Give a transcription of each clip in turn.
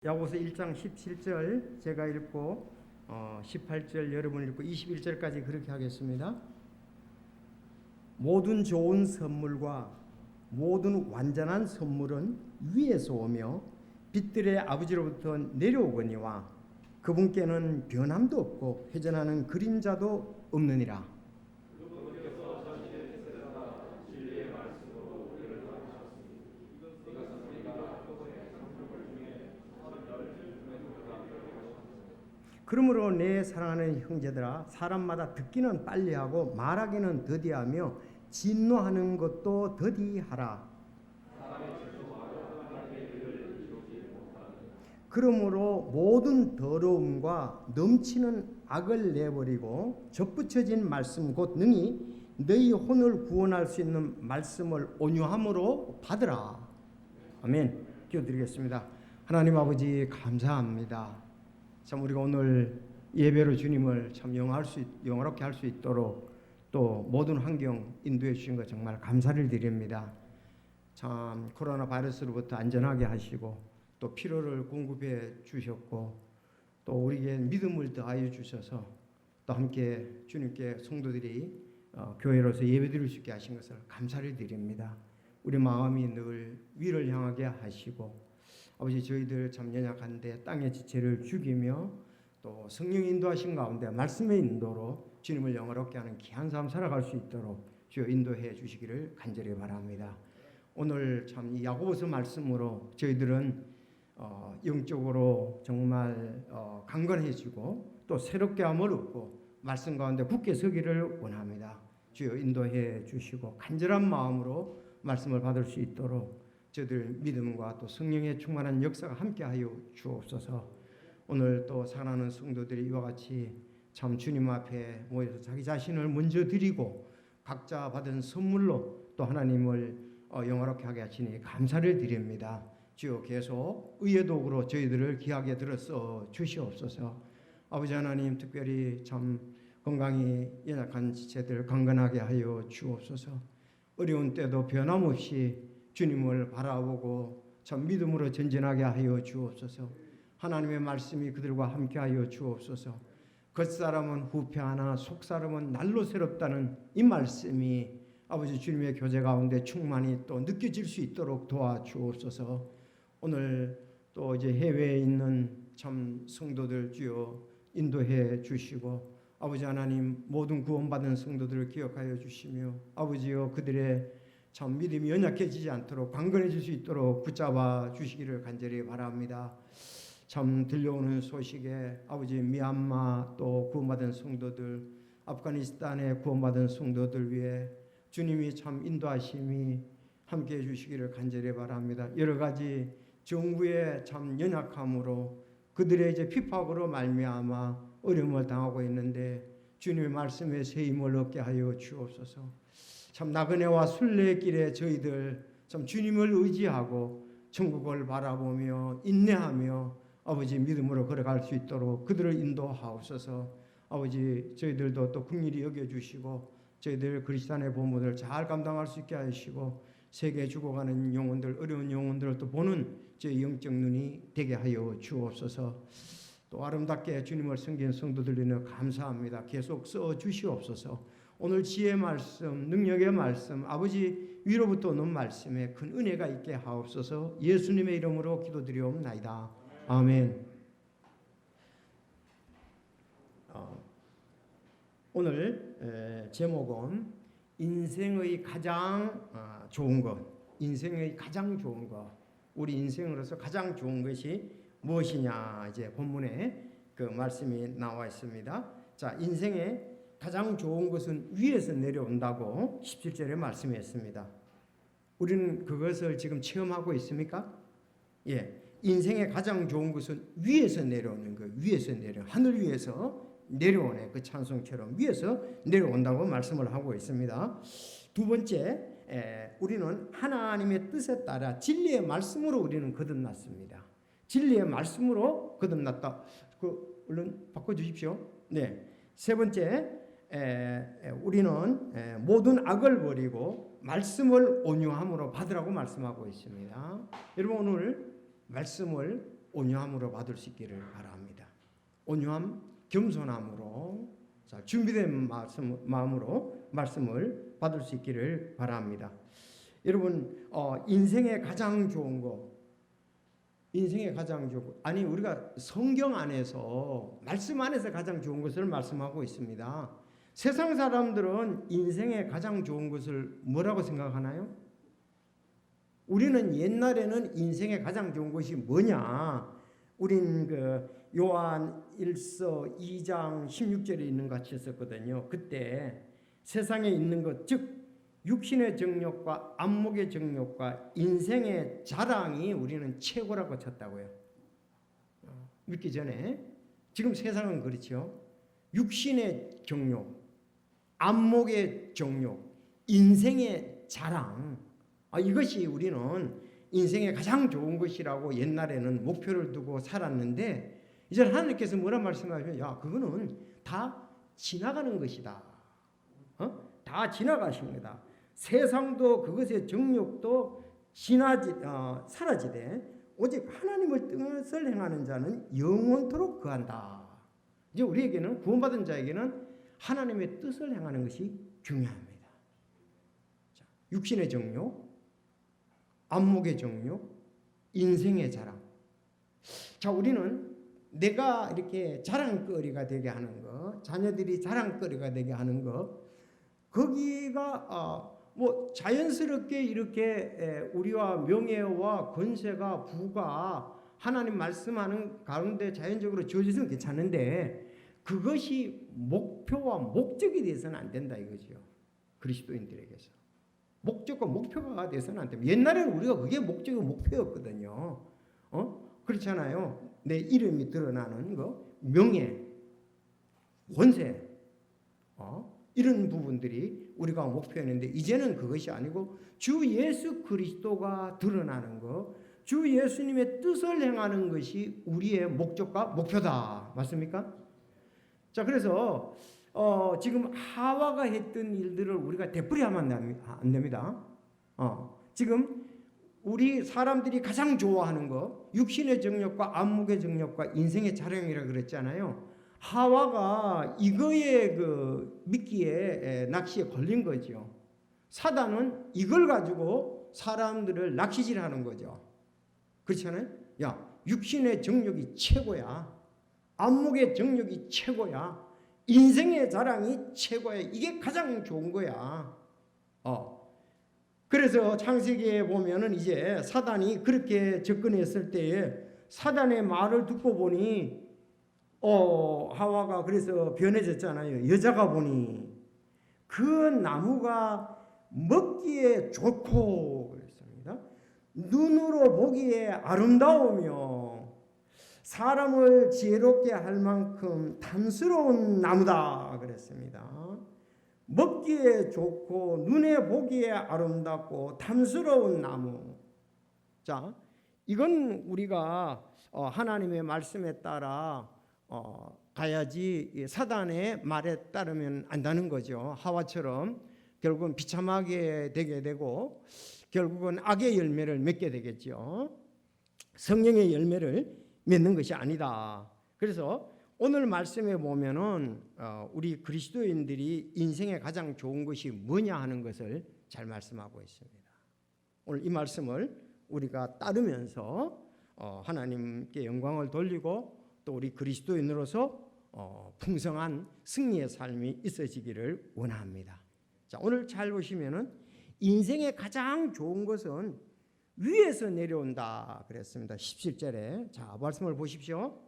야고보서 1장 17절 제가 읽고 18절 여러분 읽고 21절까지 그렇게 하겠습니다. 모든 좋은 선물과 모든 완전한 선물은 위에서 오며 빛들의 아버지로부터 내려오거니와 그분께는 변함도 없고 회전하는 그림자도 없느니라. 그러므로 내 사랑하는 형제들아, 사람마다 듣기는 빨리하고 말하기는 더디하며 진노하는 것도 더디하라. 그러므로 모든 더러움과 넘치는 악을 내버리고 접붙여진 말씀 곧 능히 너희 혼을 구원할 수 있는 말씀을 온유함으로 받으라. 아멘. 기도드리겠습니다. 하나님 아버지 감사합니다. 참 우리가 오늘 예배로 주님을 참 영화롭게 할 수 있도록 또 모든 환경 인도해 주신 것 정말 감사를 드립니다. 참 코로나 바이러스로부터 안전하게 하시고 또 필요를 공급해 주셨고 또 우리에게 믿음을 더하여 주셔서 또 함께 주님께 성도들이 교회로서 예배드릴 수 있게 하신 것을 감사를 드립니다. 우리 마음이 늘 위를 향하게 하시고 아버지 저희들 참 연약한데 땅의 지체를 죽이며 또 성령 인도하신 가운데 말씀의 인도로 주님을 영화롭게 하는 귀한 삶 살아갈 수 있도록 주여 인도해 주시기를 간절히 바랍니다. 오늘 참 이 야고보서 말씀으로 저희들은 영적으로 정말 강건해지고 또 새롭게 함을 얻고 말씀 가운데 굳게 서기를 원합니다. 주여 인도해 주시고 간절한 마음으로 말씀을 받을 수 있도록 저들 믿음과 또 성령의 충만한 역사가 함께하여 주옵소서. 오늘 또 사랑하는 성도들이 이와 같이 참 주님 앞에 모여서 자기 자신을 먼저 드리고 각자 받은 선물로 또 하나님을 영화롭게 하게 하시니 감사를 드립니다. 주여 계속 의의 도구로 저희들을 귀하게 들어서 주시옵소서. 아버지 하나님 특별히 참 건강이 연약한 지체들 강건하게 하여 주옵소서. 어려운 때도 변함없이 주님을 바라보고 참 믿음으로 전진하게 하여 주옵소서. 하나님의 말씀이 그들과 함께하여 주옵소서. 겉사람은 후패하나 속사람은 날로 새롭다는 이 말씀이 아버지 주님의 교제 가운데 충만히 또 느껴질 수 있도록 도와주옵소서. 오늘 또 이제 해외에 있는 참 성도들 주여 인도해 주시고 아버지 하나님 모든 구원받은 성도들을 기억하여 주시며 아버지여 그들의 참 믿음이 연약해지지 않도록 강건해질 수 있도록 붙잡아 주시기를 간절히 바랍니다. 참 들려오는 소식에 아버지 미얀마 또 구원받은 성도들 아프가니스탄에 구원받은 성도들 위해 주님이 참 인도하심이 함께해 주시기를 간절히 바랍니다. 여러 가지 정부의 참 연약함으로 그들의 이제 핍박으로 말미암아 어려움을 당하고 있는데 주님의 말씀에 새 힘을 얻게 하여 주옵소서. 참 나그네와 순례길에 저희들 참 주님을 의지하고 천국을 바라보며 인내하며 아버지 믿음으로 걸어갈 수 있도록 그들을 인도하옵소서. 아버지 저희들도 또 긍휼히 여겨주시고 저희들 그리스도의 본분을 잘 감당할 수 있게 하시고 세계에 죽어가는 영혼들 어려운 영혼들을 또 보는 저희 영적 눈이 되게 하여 주옵소서. 또 아름답게 주님을 섬긴 성도들에는 감사합니다. 계속 써 주시옵소서. 오늘 지혜의 말씀, 능력의 말씀, 아버지 위로부터 오는 말씀에 큰 은혜가 있게 하옵소서. 예수님의 이름으로 기도드리옵나이다. 아멘. 오늘 제목은 인생의 가장 좋은 것, 인생의 가장 좋은 것, 우리 인생으로서 가장 좋은 것이 무엇이냐 이제 본문에 그 말씀이 나와 있습니다. 자, 인생의 가장 좋은 것은 위에서 내려온다고 17절에 말씀했습니다. 우리는 그것을 지금 체험하고 있습니까? 예, 인생의 가장 좋은 것은 위에서 내려오는 거예요. 위에서 내려 하늘 위에서 내려오네. 그 찬송처럼 위에서 내려온다고 말씀을 하고 있습니다. 두 번째, 우리는 하나님의 뜻에 따라 진리의 말씀으로 우리는 거듭났습니다. 진리의 말씀으로 거듭났다. 그 얼른 바꿔주십시오. 네. 세 번째, 우리는 모든 악을 버리고 말씀을 온유함으로 받으라고 말씀하고 있습니다. 여러분 오늘 말씀을 온유함으로 받을 수 있기를 바랍니다. 온유함, 겸손함으로 자, 준비된 마음으로 말씀을 받을 수 있기를 바랍니다. 여러분 인생의 가장 좋은 거 아니 우리가 성경 안에서 말씀 안에서 가장 좋은 것을 말씀하고 있습니다. 세상 사람들은 인생의 가장 좋은 것을 뭐라고 생각하나요? 우리는 옛날에는 인생의 가장 좋은 것이 뭐냐? 우린 요한 1서 2장 16절에 있는 것 같이 했었거든요. 그때 세상에 있는 것, 즉 육신의 정욕과 안목의 정욕과 인생의 자랑이 우리는 최고라고 쳤다고요. 믿기 전에. 지금 세상은 그렇죠. 육신의 정욕, 안목의 정욕, 인생의 자랑, 이것이 우리는 인생의 가장 좋은 것이라고 옛날에는 목표를 두고 살았는데 이제 하나님께서 뭐라 말씀하시면 야 그거는 다 지나가는 것이다. 다 지나가십니다. 세상도 그것의 정욕도 사라지되 오직 하나님을 뜻을 행하는 자는 영원토록 거한다. 이제 우리에게는 구원받은 자에게는 하나님의 뜻을 행하는 것이 중요합니다. 자, 육신의 정욕, 안목의 정욕, 인생의 자랑. 자, 우리는 내가 이렇게 자랑거리가 되게 하는 것, 자녀들이 자랑거리가 되게 하는 것, 거기가 자연스럽게 이렇게 우리와 명예와 권세가 부가 하나님 말씀하는 가운데 자연적으로 주어지면 괜찮은데 그것이 목표와 목적이 되어서는 안 된다 이거죠. 그리스도인들에게서. 목적과 목표가 돼서는 안 됩니다. 옛날에는 우리가 그게 목적이고 목표였거든요. 그렇잖아요. 내 이름이 드러나는 거, 명예, 권세, 이런 부분들이 우리가 목표였는데 이제는 그것이 아니고 주 예수 그리스도가 드러나는 것, 주 예수님의 뜻을 행하는 것이 우리의 목적과 목표다. 맞습니까? 자, 그래서 지금 하와가 했던 일들을 우리가 되풀이하면 안 됩니다. 지금 우리 사람들이 가장 좋아하는 거, 육신의 정욕과 안목의 정욕과 인생의 자랑이라고 그랬잖아요. 하와가 이거에 미끼에 낚시에 걸린 거죠. 사단은 이걸 가지고 사람들을 낚시질하는 거죠. 그렇잖아요. 야, 육신의 정욕이 최고야. 안목의 정욕이 최고야. 인생의 자랑이 최고야. 이게 가장 좋은 거야. 그래서 창세기에 보면은 이제 사단이 그렇게 접근했을 때에 사단의 말을 듣고 보니 하와가 그래서 변해졌잖아요. 여자가 보니 그 나무가 먹기에 좋고 그랬습니다. 눈으로 보기에 아름다우며 사람을 지혜롭게 할 만큼 탐스러운 나무다 그랬습니다. 먹기에 좋고 눈에 보기에 아름답고 탐스러운 나무. 자, 이건 우리가 하나님의 말씀에 따라 가야지 사단의 말에 따르면 안다는 거죠. 하와처럼 결국은 비참하게 되게 되고 결국은 악의 열매를 맺게 되겠죠. 성령의 열매를 맺는 것이 아니다. 그래서 오늘 말씀에 보면은 우리 그리스도인들이 인생에 가장 좋은 것이 뭐냐 하는 것을 잘 말씀하고 있습니다. 오늘 이 말씀을 우리가 따르면서 하나님께 영광을 돌리고 또 우리 그리스도인으로서 풍성한 승리의 삶이 있어지기를 원합니다. 자, 오늘 잘 보시면은 인생의 가장 좋은 것은 위에서 내려온다 그랬습니다. 17절에 자 말씀을 보십시오.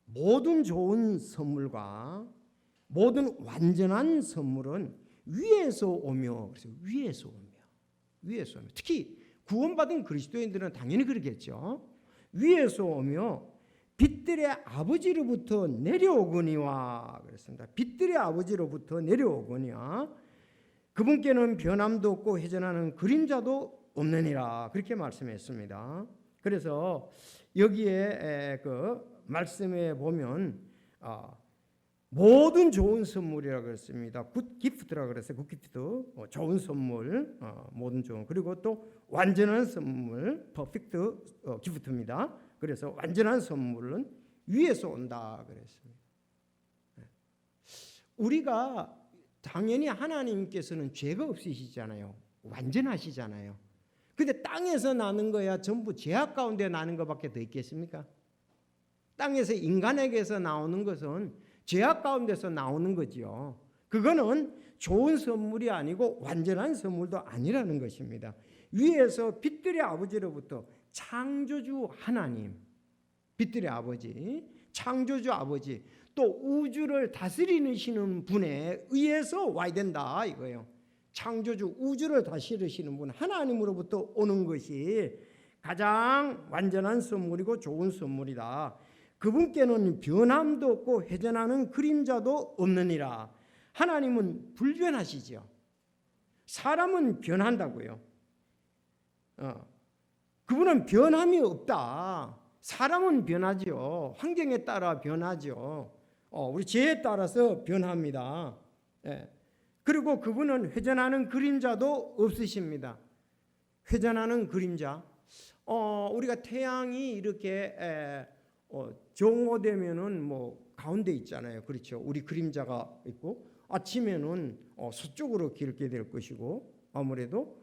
모든 좋은 선물과 모든 완전한 선물은 위에서 오며 그래서 위에서 오며 특히 구원받은 그리스도인들은 당연히 그러겠죠. 위에서 오며 빛들의 아버지로부터 내려오거니와 그랬습니다. 빛들의 아버지로부터 내려오거니와 그분께는 변함도 없고 회전하는 그림자도 없느니라 그렇게 말씀했습니다. 그래서 여기에 말씀에 보면 모든 좋은 선물이라고 그랬습니다. 굿 기프트라고 그랬어요. 굿 기프트, 좋은 선물, 모든 좋은. 그리고 또 완전한 선물, 퍼펙트 기프트입니다. 그래서 완전한 선물은 위에서 온다 그랬습니다. 우리가 당연히 하나님께서는 죄가 없으시잖아요. 완전하시잖아요. 근데 땅에서 나는 거야 전부 죄악 가운데 나는 것밖에 더 있겠습니까? 땅에서 인간에게서 나오는 것은 죄악 가운데서 나오는 거지요. 그거는 좋은 선물이 아니고 완전한 선물도 아니라는 것입니다. 위에서 빛들의 아버지로부터 창조주 하나님, 빛들의 아버지, 창조주 아버지, 또 우주를 다스리시는 분에 의해서 와야 된다 이거예요. 창조주 우주를 다스리시는 분 하나님으로부터 오는 것이 가장 완전한 선물이고 좋은 선물이다. 그분께는 변함도 없고 회전하는 그림자도 없느니라. 하나님은 불변하시죠. 사람은 변한다고요. 그분은 변함이 없다. 사람은 변하죠. 환경에 따라 변하죠. 우리 죄에 따라서 변합니다. 그리고 그분은 회전하는 그림자도 없으십니다. 회전하는 그림자. 우리가 태양이 이렇게 정오되면은 뭐 가운데 있잖아요. 그렇죠. 우리 그림자가 있고 아침에는 서쪽으로 길게 될 것이고 아무래도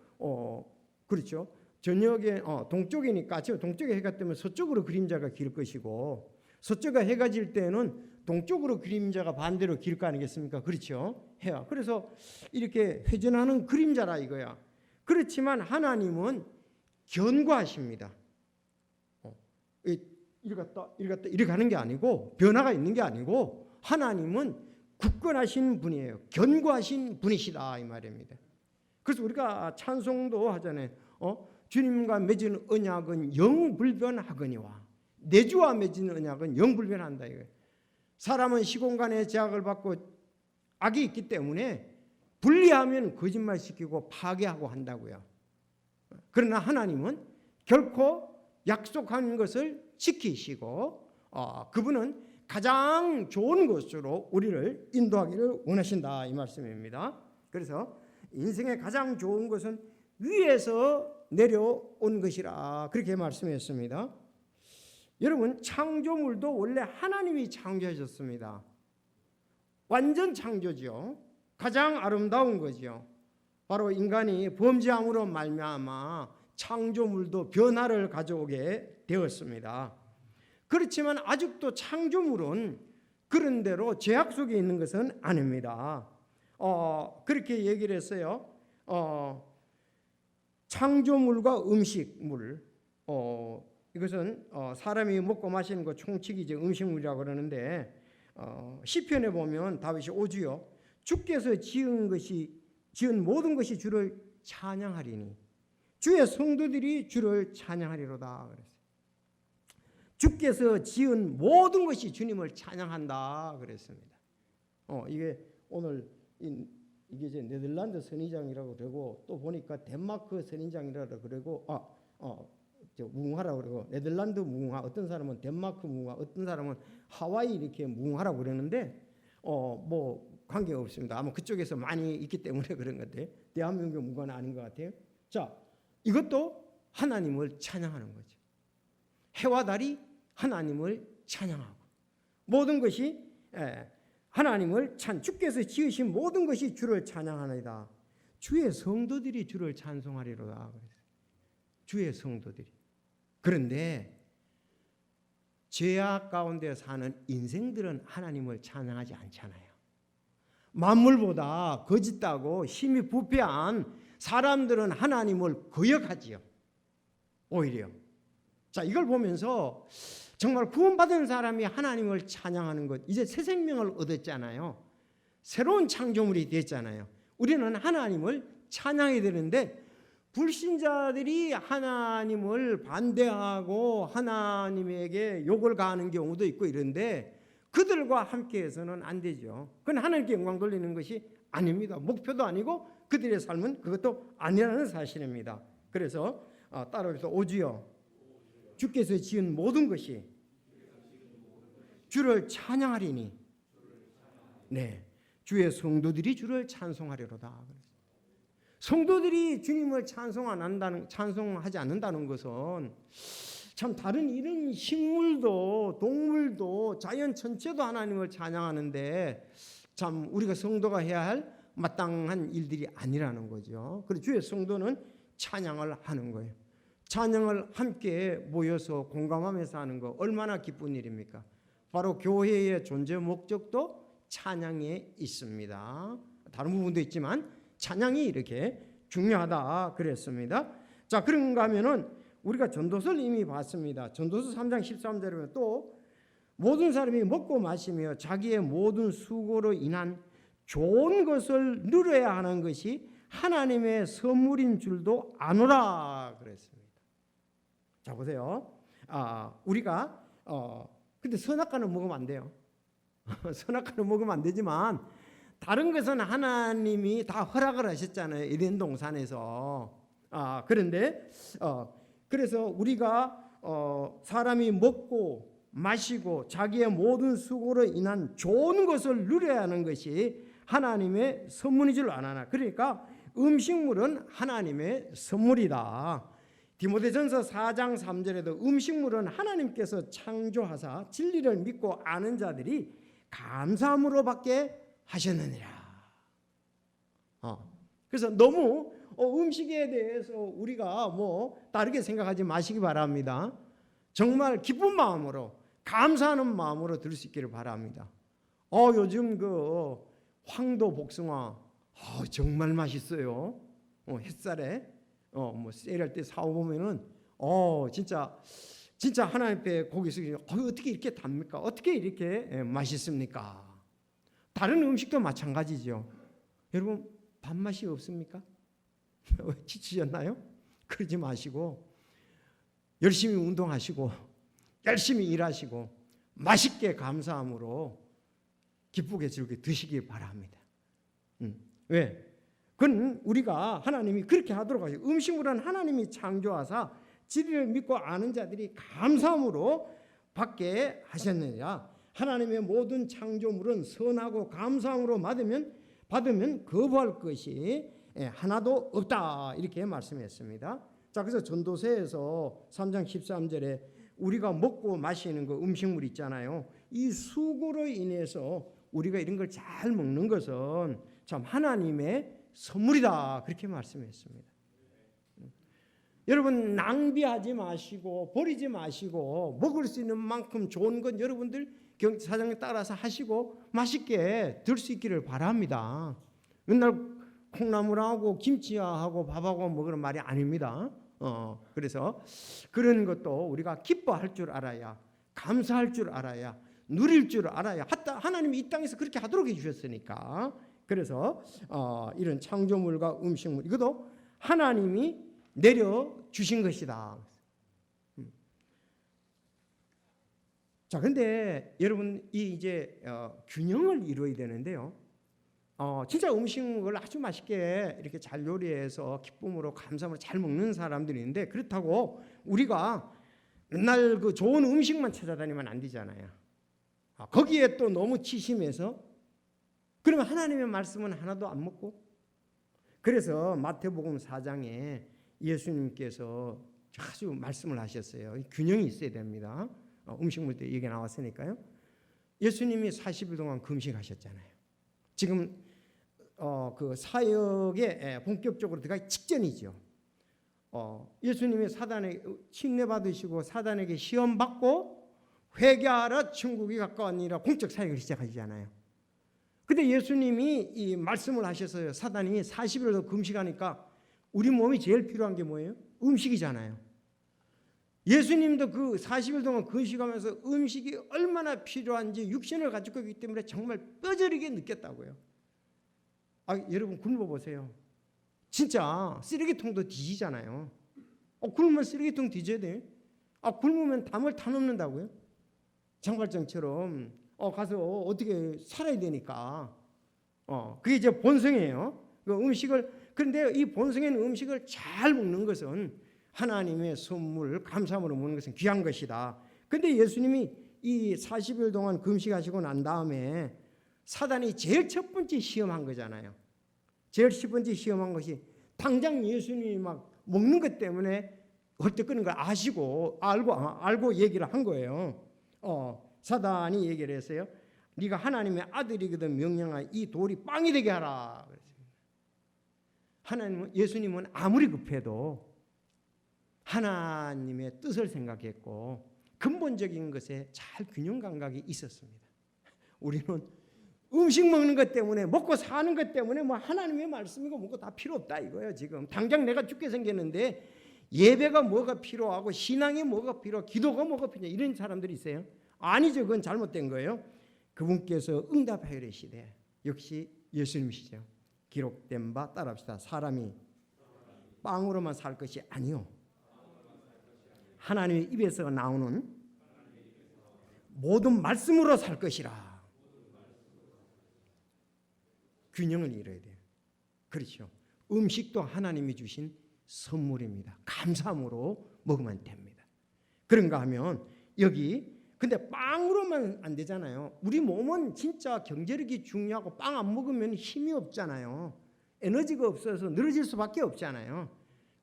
그렇죠. 저녁에 동쪽이니까 아침에 동쪽에 해가 뜨면 서쪽으로 그림자가 길 것이고 서쪽에 해가 질 때는 동쪽으로 그림자가 반대로 길 거 아니겠습니까? 그렇죠. 해야. 그래서 이렇게 회전하는 그림자라 이거야. 그렇지만 하나님은 견고하십니다. 이렇게 가는 게 아니고 변화가 있는 게 아니고 하나님은 굳건하신 분이에요. 견고하신 분이시다 이 말입니다. 그래서 우리가 찬송도 하잖아요. 주님과 맺은 언약은 영불변하거니와 내 주와 맺은 언약은 영불변한다 이거예요. 사람은 시공간의 제약을 받고 악이 있기 때문에 분리하면 거짓말시키고 파괴하고 한다고요. 그러나 하나님은 결코 약속한 것을 지키시고 그분은 가장 좋은 것으로 우리를 인도하기를 원하신다 이 말씀입니다. 그래서 인생의 가장 좋은 것은 위에서 내려온 것이라 그렇게 말씀했습니다. 여러분 창조물도 원래 하나님이 창조하셨습니다. 완전 창조죠. 가장 아름다운 거죠. 바로 인간이 범죄함으로 말미암아 창조물도 변화를 가져오게 되었습니다. 그렇지만 아직도 창조물은 그런 대로 죄악 속에 있는 것은 아닙니다. 그렇게 얘기를 했어요. 창조물과 음식물, 이것은 사람이 먹고 마시는 거 총칙이 이제 음식물이라고 그러는데 시편에 보면 다윗이 오주여 주께서 지은 모든 것이 주를 찬양하리니 주의 성도들이 주를 찬양하리로다 그랬어요. 주께서 지은 모든 것이 주님을 찬양한다 그랬습니다. 이게 오늘 이게 이제 네덜란드 선인장이라고 그러고 또 보니까 덴마크 선인장이라고 그러고 무궁화라고 그러고 네덜란드 무궁화, 어떤 사람은 덴마크 무궁화, 어떤 사람은 하와이 이렇게 무궁화라고 그러는데 뭐 관계 없습니다. 아마 그쪽에서 많이 있기 때문에 그런 것 같아요. 대한민국 무궁화는 아닌 것 같아요. 자, 이것도 하나님을 찬양하는 거죠. 해와 달이 하나님을 찬양하고 모든 것이 하나님을 주께서 지으신 모든 것이 주를 찬양하나이다. 주의 성도들이 주를 찬송하리로다. 주의 성도들이. 그런데 죄악 가운데 사는 인생들은 하나님을 찬양하지 않잖아요. 만물보다 거짓다고 힘이 부패한 사람들은 하나님을 거역하지요. 오히려. 자, 이걸 보면서 정말 구원받은 사람이 하나님을 찬양하는 것, 이제 새 생명을 얻었잖아요. 새로운 창조물이 됐잖아요. 우리는 하나님을 찬양해야 되는데 불신자들이 하나님을 반대하고 하나님에게 욕을 가하는 경우도 있고 이런데 그들과 함께해서는 안 되죠. 그건 하나님께 영광 돌리는 것이 아닙니다. 목표도 아니고 그들의 삶은 그것도 아니라는 사실입니다. 그래서 따라해서 오주여 주께서 지은 모든 것이 주를 찬양하리니 네, 주의 성도들이 주를 찬송하리로다. 성도들이 주님을 찬송하지 않는다는 것은 참 다른 이런 식물도 동물도 자연 전체도 하나님을 찬양하는데 참 우리가 성도가 해야 할 마땅한 일들이 아니라는 거죠. 그래서 주의 성도는 찬양을 하는 거예요. 찬양을 함께 모여서 공감하면서 하는 거 얼마나 기쁜 일입니까? 바로 교회의 존재 목적도 찬양에 있습니다. 다른 부분도 있지만 찬양이 이렇게 중요하다 그랬습니다. 자, 그런가 하면은 우리가 전도서를 이미 봤습니다. 전도서 3장 13절에 보면 또 모든 사람이 먹고 마시며 자기의 모든 수고로 인한 좋은 것을 누려야 하는 것이 하나님의 선물인 줄도 아노라 그랬습니다. 자, 보세요. 우리가 근데 선악과는 먹으면 안 돼요. 선악과는 먹으면 안 되지만 다른 것은 하나님이 다 허락을 하셨잖아요. 에덴 동산에서. 그런데 그래서 우리가 사람이 먹고 마시고 자기의 모든 수고로 인한 좋은 것을 누려야 하는 것이 하나님의 선물인 줄 아나. 그러니까 음식물은 하나님의 선물이다. 디모데전서 4장 3절에도 음식물은 하나님께서 창조하사 진리를 믿고 아는 자들이 감사함으로 받게 하셨느니라. 그래서 너무 음식에 대해서 우리가 다르게 생각하지 마시기 바랍니다. 정말 기쁜 마음으로 감사하는 마음으로 들을 수 있기를 바랍니다. 요즘 그 황도 복숭아 정말 맛있어요. 햇살에 세일할 때 사오보면은 진짜 하나님 앞에 고기 숙이면 어떻게 이렇게 답니까? 어떻게 이렇게 맛있습니까? 다른 음식도 마찬가지죠. 여러분 밥맛이 없습니까? 지치셨나요? 그러지 마시고 열심히 운동하시고 열심히 일하시고 맛있게 감사함으로 기쁘게 즐겁게 드시기 바랍니다. 왜? 그건 우리가 하나님이 그렇게 하도록 하죠. 음식물은 하나님이 창조하사 진리를 믿고 아는 자들이 감사함으로 받게 하셨느니라. 하나님의 모든 창조물은 선하고 감사함으로 받으면 거부할 것이 하나도 없다 이렇게 말씀했습니다. 자, 그래서 전도서에서 3장 13절에 우리가 먹고 마시는 그 음식물 있잖아요. 이 수고로 인해서 우리가 이런 걸 잘 먹는 것은 참 하나님의 선물이다 그렇게 말씀했습니다. 여러분 낭비하지 마시고 버리지 마시고 먹을 수 있는 만큼 좋은 건 여러분들 사정에 따라서 하시고 맛있게 들 수 있기를 바랍니다. 맨날 콩나물하고 김치하고 밥하고 먹으는 말이 아닙니다. 그래서 그런 것도 우리가 기뻐할 줄 알아야 감사할 줄 알아야 누릴 줄 알아야 하나님이 이 땅에서 그렇게 하도록 해주셨으니까. 그래서 이런 창조물과 음식물 이것도 하나님이 내려주신 것이다. 자, 근데 여러분 이제 균형을 이루어야 되는데요. 진짜 음식을 아주 맛있게 이렇게 잘 요리해서 기쁨으로 감사함으로 잘 먹는 사람들이 있는데 그렇다고 우리가 맨날 그 좋은 음식만 찾아다니면 안 되잖아요. 거기에 또 너무 치심해서 그러면 하나님의 말씀은 하나도 안 먹고. 그래서 마태복음 4장에 예수님께서 아주 말씀을 하셨어요. 균형이 있어야 됩니다. 음식물 때 얘기 나왔으니까요. 예수님이 40일 동안 금식하셨잖아요. 지금 그 사역에 본격적으로 들어가기 직전이죠. 예수님이 사단에 침례 받으시고 사단에게 시험 받고 회개하라 천국이 가까웠느니라 공적 사역을 시작하시잖아요. 근데 예수님이 이 말씀을 하셨어요. 사단이 40일도 금식하니까 우리 몸이 제일 필요한 게 뭐예요? 음식이잖아요. 예수님도 그 40일 동안 금식하면서 음식이 얼마나 필요한지 육신을 가지고 있기 때문에 정말 뼈저리게 느꼈다고요. 여러분 굶어 보세요. 진짜 쓰레기통도 뒤지잖아요. 굶으면 쓰레기통 뒤져야 돼요. 굶으면 담을 다 넘는다고요. 장발장처럼 가서 어떻게 살아야 되니까. 그게 이제 본성이에요. 그 음식을 그런데 이 본성에는 음식을 잘 먹는 것은 하나님의 선물, 감사함으로 먹는 것은 귀한 것이다. 근데 예수님이 이 40일 동안 금식하시고 난 다음에 사단이 제일 첫 번째 시험한 거잖아요. 제일 첫 번째 시험한 것이 당장 예수님이 막 먹는 것 때문에 헐떡거리는 걸 알고 얘기를 한 거예요. 사단이 얘기를 했어요. 네가 하나님의 아들이거든 명령하여 이 돌이 빵이 되게 하라. 예수님은 아무리 급해도 하나님의 뜻을 생각했고 근본적인 것에 잘 균형 감각이 있었습니다. 우리는 음식 먹는 것 때문에 먹고 사는 것 때문에 뭐 하나님의 말씀이고 뭐고 다 필요 없다 이거예요. 지금 당장 내가 죽게 생겼는데 예배가 뭐가 필요하고 신앙이 뭐가 필요하고 기도가 뭐가 필요해 이런 사람들이 있어요. 아니죠. 그건 잘못된 거예요. 그분께서 응답하여 이르시되 역시 예수님이시죠. 기록된 바 따라합시다. 사람이 빵으로만 살 것이 아니요 하나님의 입에서 나오는 모든 말씀으로 살 것이라. 균형을 이뤄야 돼요. 그렇죠. 음식도 하나님이 주신 선물입니다. 감사함으로 먹으면 됩니다. 그런가 하면 여기 근데 빵으로만 안 되잖아요. 우리 몸은 진짜 경제력이 중요하고 빵 안 먹으면 힘이 없잖아요. 에너지가 없어서 늘어질 수밖에 없잖아요.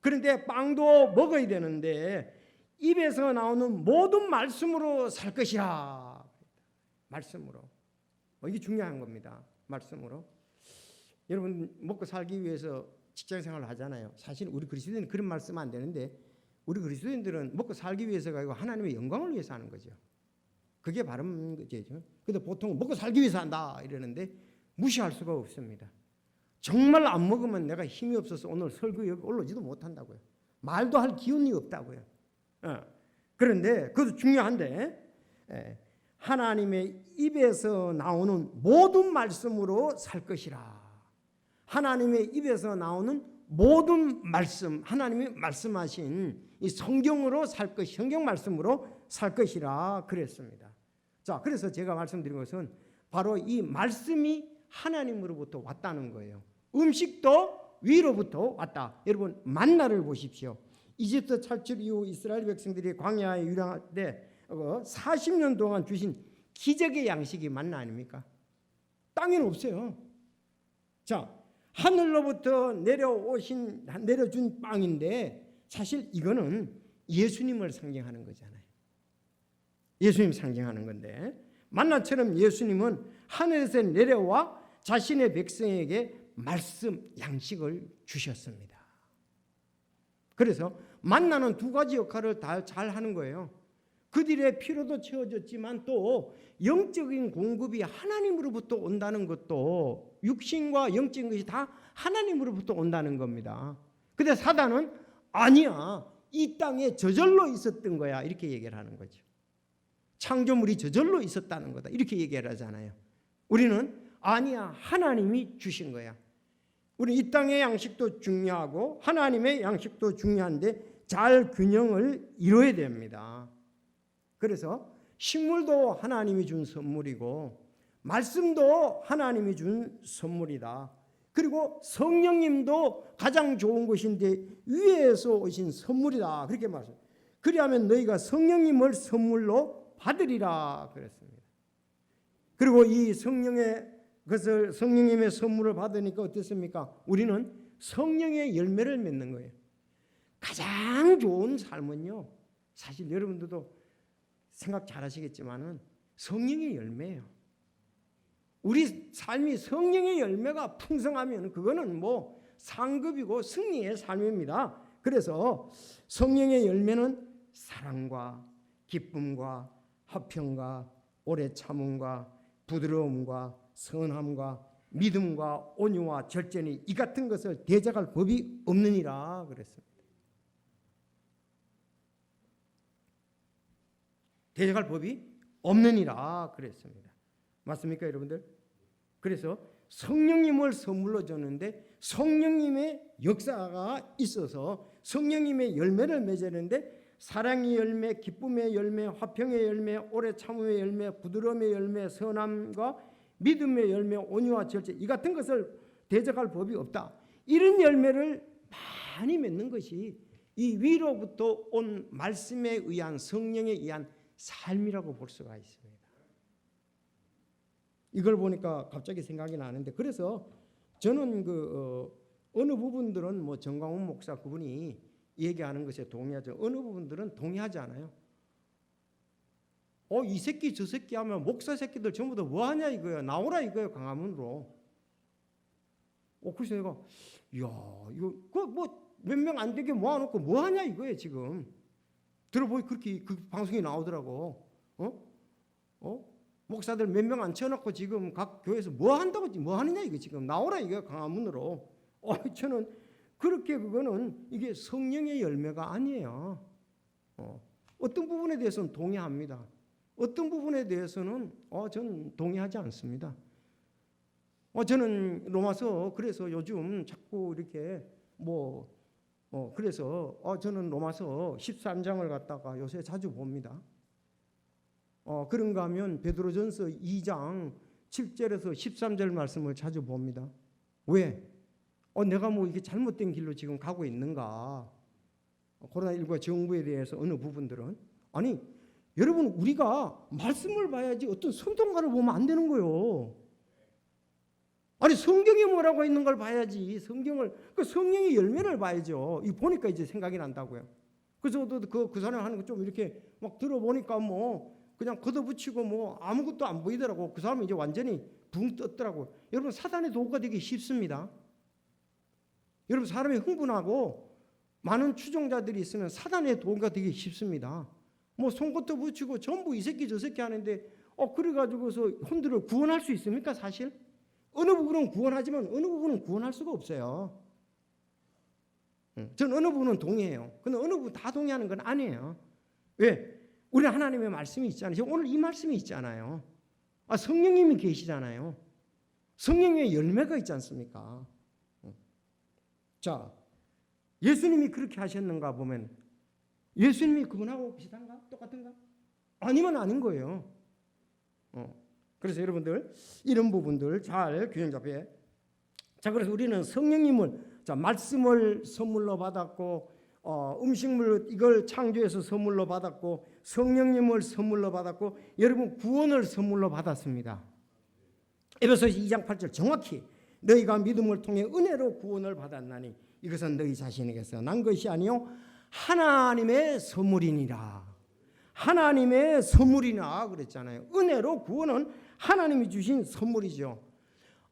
그런데 빵도 먹어야 되는데 입에서 나오는 모든 말씀으로 살 것이라. 말씀으로. 이게 중요한 겁니다. 말씀으로. 여러분 먹고 살기 위해서 직장생활을 하잖아요. 사실 우리 그리스도인은 그런 말 쓰면 안 되는데 우리 그리스도인들은 먹고 살기 위해서가 아니고 하나님의 영광을 위해서 하는 거죠. 그게 바른 거죠. 근데 보통 먹고 살기 위해서 한다 이러는데 무시할 수가 없습니다. 정말 안 먹으면 내가 힘이 없어서 오늘 설교 여기 올라오지도 못한다고요. 말도 할 기운이 없다고요. 그런데 그것도 중요한데 하나님의 입에서 나오는 모든 말씀으로 살 것이라. 하나님의 입에서 나오는 모든 말씀, 하나님이 말씀하신 이 성경으로 살 것, 성경 말씀으로 살 것이라 그랬습니다. 자, 그래서 제가 말씀드린 것은 바로 이 말씀이 하나님으로부터 왔다는 거예요. 음식도 위로부터 왔다. 여러분 만나를 보십시오. 이집트 탈출 이후 이스라엘 백성들이 광야에 유랑할 때 40년 동안 주신 기적의 양식이 만나 아닙니까? 땅에는 없어요. 자, 하늘로부터 내려준 빵인데 사실 이거는 예수님을 상징하는 거잖아요. 예수님 상징하는 건데 만나처럼 예수님은 하늘에서 내려와 자신의 백성에게 말씀 양식을 주셨습니다. 그래서 만나는 두 가지 역할을 다 잘 하는 거예요. 그들의 필요도 채워졌지만 또 영적인 공급이 하나님으로부터 온다는 것도 육신과 영적인 것이 다 하나님으로부터 온다는 겁니다. 근데 사단은 아니야. 이 땅에 저절로 있었던 거야. 이렇게 얘기를 하는 거죠. 창조물이 저절로 있었다는 거다. 이렇게 얘기를 하잖아요. 우리는 아니야. 하나님이 주신 거야. 우리 이 땅의 양식도 중요하고 하나님의 양식도 중요한데 잘 균형을 이뤄야 됩니다. 그래서 식물도 하나님이 준 선물이고 말씀도 하나님이 준 선물이다. 그리고 성령님도 가장 좋은 것인데 위에서 오신 선물이다. 그렇게 말씀합니다. 그리하면 너희가 성령님을 선물로 받으리라 그랬습니다. 그리고 이 성령님의 선물을 받으니까 어땠습니까? 우리는 성령의 열매를 맺는 거예요. 가장 좋은 삶은요. 사실 여러분들도 생각 잘 하시겠지만은 성령의 열매예요. 우리 삶이 성령의 열매가 풍성하면 그거는 뭐 상급이고 승리의 삶입니다. 그래서 성령의 열매는 사랑과 기쁨과 화평과 오래 참음과 부드러움과 선함과 믿음과 온유와 절제니 이 같은 것을 대적할 법이 없느니라 그랬습니다. 대적할 법이 없느니라 그랬습니다. 맞습니까 여러분들? 그래서 성령님을 선물로 줬는데 성령님의 역사가 있어서 성령님의 열매를 맺었는데 사랑의 열매, 기쁨의 열매, 화평의 열매, 오래 참음의 열매, 부드러움의 열매, 선함과 믿음의 열매, 온유와 절제 이 같은 것을 대적할 법이 없다. 이런 열매를 많이 맺는 것이 이 위로부터 온 말씀에 의한 성령에 의한 삶이라고 볼 수가 있습니다. 이걸 보니까 갑자기 생각이 나는데 그래서 저는 어느 부분들은 뭐 정광훈 목사 그분이 얘기하는 것에 동의하죠. 어느 부분들은 동의하지 않아요. 이 새끼 저 새끼 하면 목사 새끼들 전부 다 뭐하냐 이거예요. 나오라 이거예요. 광화문으로. 그래서 내가 이거 뭐 몇 명 안 되게 모아놓고 뭐하냐 이거예요 지금. 들어보니 그렇게 그 방송이 나오더라고. 목사들 몇 명 안 채워놓고 지금 각 교회에서 뭐 한다고 뭐 하느냐 이거 지금 나오라 이거 광화문으로. 저는 그렇게 그거는 이게 성령의 열매가 아니에요. 어떤 부분에 대해서는 동의합니다. 어떤 부분에 대해서는 저는 동의하지 않습니다. 저는 로마서 그래서 요즘 자꾸 이렇게 그래서 저는 로마서 13장을 갖다가 요새 자주 봅니다. 그런가 하면 베드로전서 2장 7절에서 13절 말씀을 자주 봅니다. 왜? 내가 뭐 이게 잘못된 길로 지금 가고 있는가? 코로나19 정부에 대해서 어느 부분들은 아니 여러분 우리가 말씀을 봐야지 어떤 성동가를 보면 안 되는 거예요. 아니 성경이 뭐라고 있는 걸 봐야지. 그 성령의 열매를 봐야죠. 이 보니까 이제 생각이 난다고요. 그래서 저도 그 사람 하는 거 좀 이렇게 막 들어보니까 그냥 걷어붙이고 아무것도 안 보이더라고. 그 사람이 이제 완전히 붕 떴더라고. 여러분 사단의 도구가 되기 쉽습니다. 여러분 사람이 흥분하고 많은 추종자들이 있으면 사단의 도구가 되기 쉽습니다. 송곳도 붙이고 전부 이 새끼 저 새끼 하는데 그래가지고서 혼들을 구원할 수 있습니까 사실? 어느 부분은 구원하지만 어느 부분은 구원할 수가 없어요. 저는 어느 부분은 동의해요. 근데 어느 부분 다 동의하는 건 아니에요. 왜? 우리 하나님의 말씀이 있잖아요. 오늘 이 말씀이 있잖아요. 성령님이 계시잖아요. 성령의 열매가 있지 않습니까? 자, 예수님이 그렇게 하셨는가 보면 예수님이 그분하고 비슷한가? 똑같은가? 아니면 아닌 거예요. 그래서 여러분들 이런 부분들 잘 균형 잡혀야. 자, 그래서 우리는 성령님을 말씀을 선물로 받았고 음식물 이걸 창조해서 선물로 받았고 성령님을 선물로 받았고 여러분 구원을 선물로 받았습니다. 에베소서 2장 8절 정확히 너희가 믿음을 통해 은혜로 구원을 받았나니 이것은 너희 자신에게서 난 것이 아니요 하나님의 선물이니라. 하나님의 선물이나 그랬잖아요. 은혜로 구원은 하나님이 주신 선물이죠.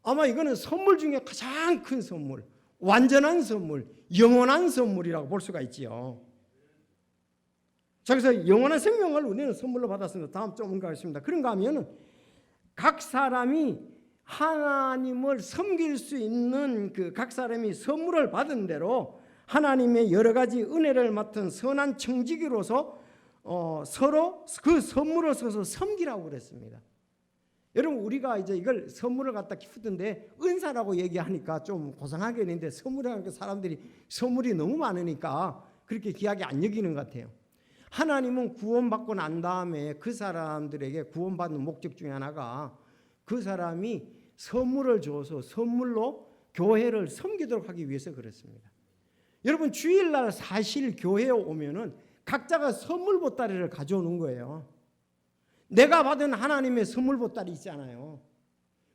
아마 이거는 선물 중에 가장 큰 선물, 완전한 선물, 영원한 선물이라고 볼 수가 있지요. 자, 그래서 영원한 생명을 우리는 선물로 받았습니다. 다음 좀 가겠습니다. 그런가 하면 각 사람이 하나님을 섬길 수 있는 각 사람이 선물을 받은 대로 하나님의 여러 가지 은혜를 맡은 선한 청지기로서 서로 그 선물을 써서 섬기라고 그랬습니다. 여러분 우리가 이제 이걸 선물을 갖다 기쁘던데 은사라고 얘기하니까 좀 고상하게 했는데 선물이라는 게 사람들이 선물이 너무 많으니까 그렇게 귀하게 안 여기는 것 같아요. 하나님은 구원받고 난 다음에 그 사람들에게 구원받는 목적 중에 하나가 그 사람이 선물을 줘서 선물로 교회를 섬기도록 하기 위해서 그랬습니다. 여러분 주일날 사실 교회에 오면은 각자가 선물 보따리를 가져오는 거예요. 내가 받은 하나님의 선물 보따리 있잖아요.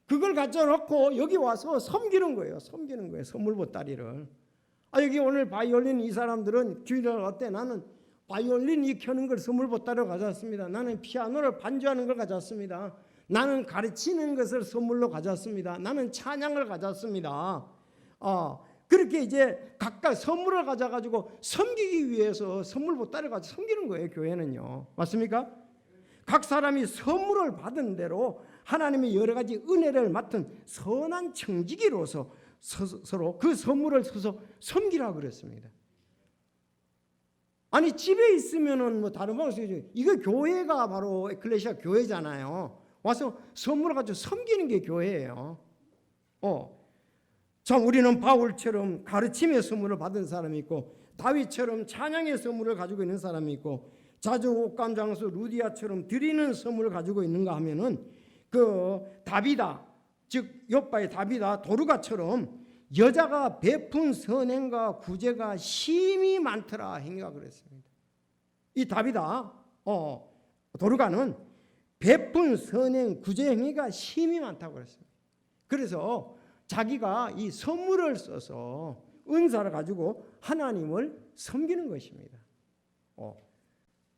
그걸 가져놓고 여기 와서 섬기는 거예요. 섬기는 거예요. 선물 보따리를. 여기 오늘 바이올린 이 사람들은 주일날 어때? 나는 바이올린 이 켜는 걸 선물 보따리로 가져왔습니다. 나는 피아노를 반주하는 걸 가져왔습니다. 나는 가르치는 것을 선물로 가져왔습니다. 나는 찬양을 가져왔습니다. 그렇게 이제 각각 선물을 가져가지고 섬기기 위해서 선물 보따리를 가지고 섬기는 거예요. 교회는요. 맞습니까? 각 사람이 선물을 받은 대로 하나님의 여러 가지 은혜를 맡은 선한 청지기로서 서로 그 선물을 써서 섬기라고 그랬습니다. 아니 집에 있으면은 다른 방식으로 이거 교회가 바로 에클레시아 교회잖아요. 와서 선물을 가지고 섬기는 게 교회예요. 참 우리는 바울처럼 가르침의 선물을 받은 사람이 있고 다윗처럼 찬양의 선물을 가지고 있는 사람이 있고 자주 옷감 장수 루디아처럼 드리는 선물을 가지고 있는가 하면은 그 다비다 즉 욥바의 다비다 도르가처럼 여자가 베푼 선행과 구제가 심히 많더라 행위가 그랬습니다. 이 다비다 도르가는 베푼 선행 구제 행위가 심히 많다고 그랬습니다. 그래서 자기가 이 선물을 써서 은사를 가지고 하나님을 섬기는 것입니다.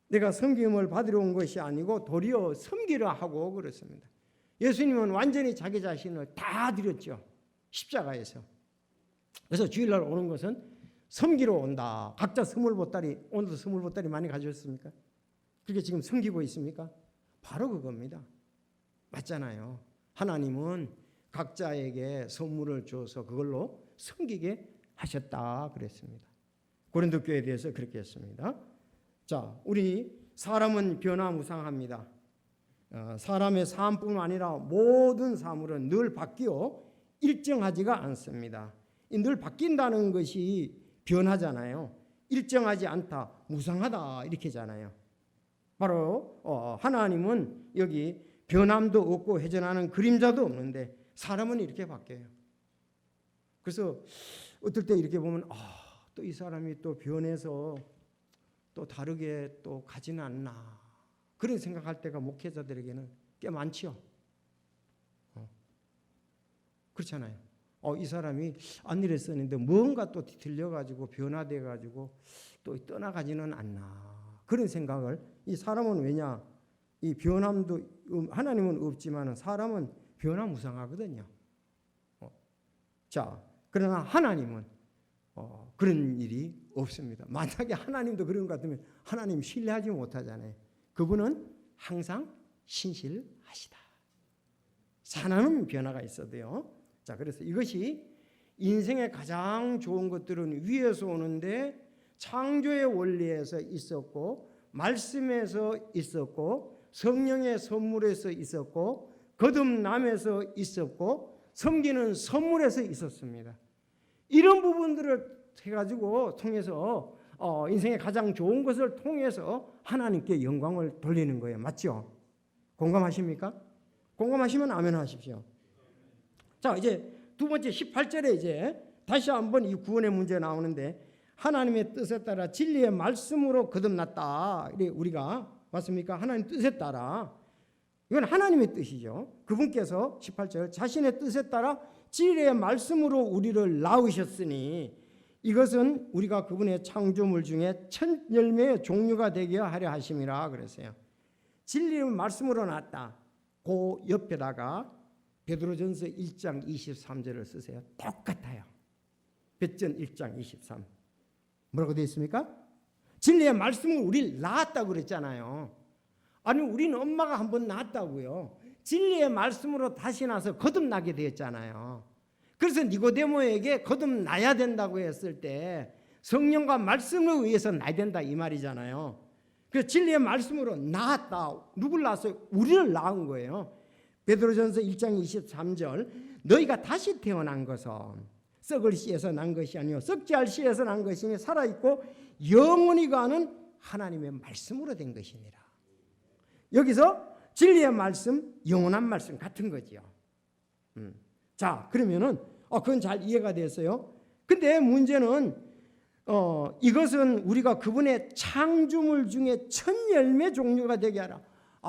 내가 섬김을 받으러 온 것이 아니고 도리어 섬기려 하고 그렇습니다. 예수님은 완전히 자기 자신을 다 드렸죠. 십자가에서. 그래서 주일날 오는 것은 섬기러 온다. 각자 스물보따리, 오늘도 스물보따리 많이 가져왔습니까? 그게 지금 섬기고 있습니까? 바로 그겁니다. 맞잖아요. 하나님은 각자에게 선물을 줘서 그걸로 섬기게 하셨다 그랬습니다. 고린도 교회에 대해서 그렇게 했습니다. 자, 우리 사람은 변화무쌍합니다. 사람의 삶뿐 아니라 모든 사물은 늘 바뀌어 일정하지가 않습니다. 늘 바뀐다는 것이 변하잖아요. 일정하지 않다, 무상하다 이렇게잖아요. 바로 하나님은 여기 변함도 없고 회전하는 그림자도 없는데 사람은 이렇게 바뀌어요. 그래서 어떨 때 이렇게 보면 또 이 사람이 또 변해서 또 다르게 또 가지는 않나 그런 생각할 때가 목회자들에게는 꽤 많지요. 그렇잖아요. 이 사람이 안 이랬었는데 뭔가 또 뒤틀려가지고 변화돼가지고 또 떠나가지는 않나 그런 생각을 이 사람은 왜냐 이 변함도 하나님은 없지만 사람은 변화무쌍하거든요. 자 그러나 하나님은 그런 일이 없습니다. 만약에 하나님도 그런 것 같으면 하나님 신뢰하지 못하잖아요. 그분은 항상 신실하시다. 사나운 변화가 있어도요. 자, 그래서 이것이 인생의 가장 좋은 것들은 위에서 오는데 창조의 원리에서 있었고 말씀에서 있었고 성령의 선물에서 있었고 거듭남에서 있었고 섬기는 선물에서 있었습니다. 이런 부분들을 해가지고 통해서 인생의 가장 좋은 것을 통해서 하나님께 영광을 돌리는 거예요. 맞죠? 공감하십니까? 공감하시면 아멘 하십시오. 자, 이제 두 번째 18절에 이제 다시 한번 이 구원의 문제가 나오는데 하나님의 뜻에 따라 진리의 말씀으로 거듭났다. 우리가 맞습니까? 하나님 뜻에 따라. 이건 하나님의 뜻이죠. 그분께서 18절 자신의 뜻에 따라 진리의 말씀으로 우리를 낳으셨으니 이것은 우리가 그분의 창조물 중에 첫 열매의 종류가 되게 하려 하심이라 그랬어요. 진리의 말씀으로 낳았다. 그 옆에다가 베드로전서 1장 23절을 쓰세요. 똑같아요. 베전 1장 23. 뭐라고 되어 있습니까? 진리의 말씀을 우리를 낳았다고 그랬잖아요. 아니 우리는 엄마가 한번 낳았다고요. 진리의 말씀으로 다시 나서 거듭나게 되었잖아요. 그래서 니고데모에게 거듭나야 된다고 했을 때 성령과 말씀을 위해서 나야 된다 이 말이잖아요. 그래서 진리의 말씀으로 낳았다. 누굴 낳았어요? 우리를 낳은 거예요. 베드로전서 1장 23절 너희가 다시 태어난 것은 썩을 씨에서 난 것이 아니요 썩지 않을 씨에서 난 것이니 살아있고 영원히 가는 하나님의 말씀으로 된 것이니라. 여기서 진리의 말씀, 영원한 말씀 같은 거지요. 자, 그러면은 그건 잘 이해가 됐어요. 근데 문제는 이것은 우리가 그분의 창조물 중에 첫 열매 종류가 되게 하라.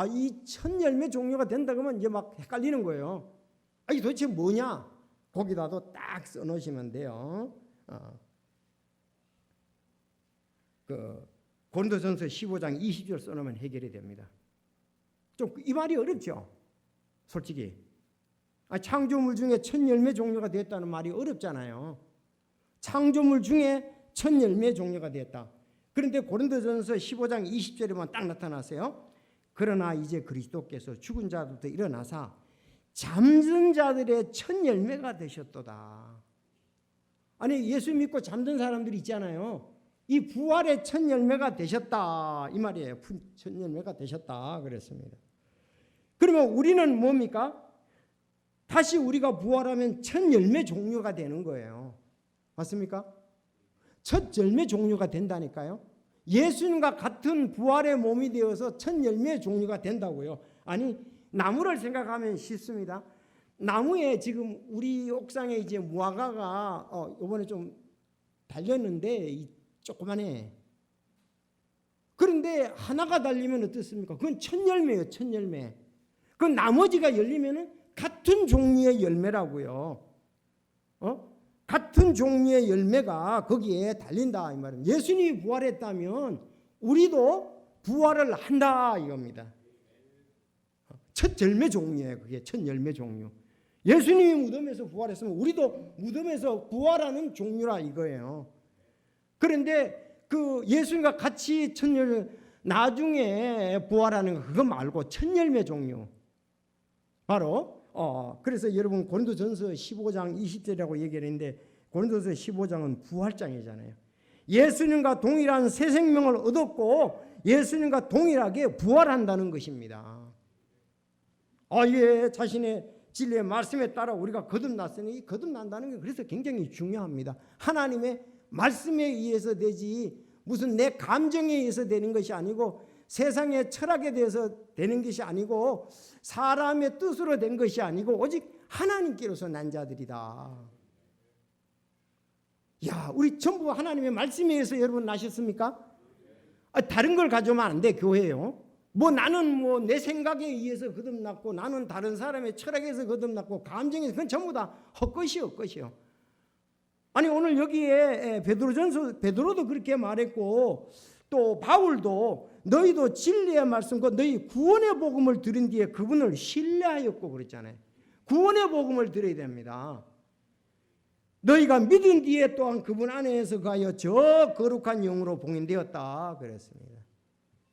이 첫 열매 종류가 된다 그러면 이제 막 헷갈리는 거예요. 이게 도대체 뭐냐? 거기다도 딱 써놓으시면 돼요. 고린도전서 15장 20절 써놓으면 해결이 됩니다. 좀 이 말이 어렵죠. 솔직히 창조물 중에 첫 열매 종류가 되었다는 말이 어렵잖아요. 창조물 중에 첫 열매 종류가 되었다. 그런데 고린도전서 15장 20절에만 딱 나타나세요. 그러나 이제 그리스도께서 죽은 자들부터 일어나사 잠든 자들의 첫 열매가 되셨도다. 아니 예수 믿고 잠든 사람들이 있잖아요. 이 부활의 첫 열매가 되셨다 이 말이에요. 첫 열매가 되셨다 그랬습니다. 그러면 우리는 뭡니까? 다시 우리가 부활하면 첫 열매 종류가 되는 거예요. 맞습니까? 첫 열매 종류가 된다니까요. 예수님과 같은 부활의 몸이 되어서 첫 열매 종류가 된다고요. 아니 나무를 생각하면 쉽습니다. 나무에 지금 우리 옥상에 이제 무화과가 이번에 좀 달렸는데 조그만해. 그런데 하나가 달리면 어떻습니까? 그건 첫 열매예요. 첫 열매. 그 나머지가 열리면은 같은 종류의 열매라고요. 같은 종류의 열매가 거기에 달린다 이 말입니다. 예수님이 부활했다면 우리도 부활을 한다 이겁니다. 첫 열매 종류예요. 그게 첫 열매 종류. 예수님이 무덤에서 부활했으면 우리도 무덤에서 부활하는 종류라 이거예요. 그런데 그 예수님과 같이 첫 열매 나중에 부활하는 거 그거 말고 첫 열매 종류 바로 그래서 여러분 고린도전서 15장 20절이라고 얘기를 했는데 고린도전서 15장은 부활장이잖아요. 예수님과 동일한 새 생명을 얻었고 예수님과 동일하게 부활한다는 것입니다. 예, 자신의 진리의 말씀에 따라 우리가 거듭났으니 거듭난다는 게 그래서 굉장히 중요합니다. 하나님의 말씀에 의해서 되지 무슨 내 감정에 의해서 되는 것이 아니고 세상의 철학에 대해서 되는 것이 아니고 사람의 뜻으로 된 것이 아니고 오직 하나님께로서 난 자들이다. 야, 우리 전부 하나님의 말씀에 의해서 여러분 나셨습니까? 다른 걸 가져오면 안 돼, 교회요. 나는 내 생각에 의해서 거듭났고 나는 다른 사람의 철학에서 거듭났고 감정에서 그건 전부 다 헛것이요. 아니 오늘 여기에 베드로도 그렇게 말했고 또 바울도 너희도 진리의 말씀과 너희 구원의 복음을 들은 뒤에 그분을 신뢰하였고 그랬잖아요. 구원의 복음을 들어야 됩니다. 너희가 믿은 뒤에 또한 그분 안에서 가여 저 거룩한 영으로 봉인되었다 그랬습니다.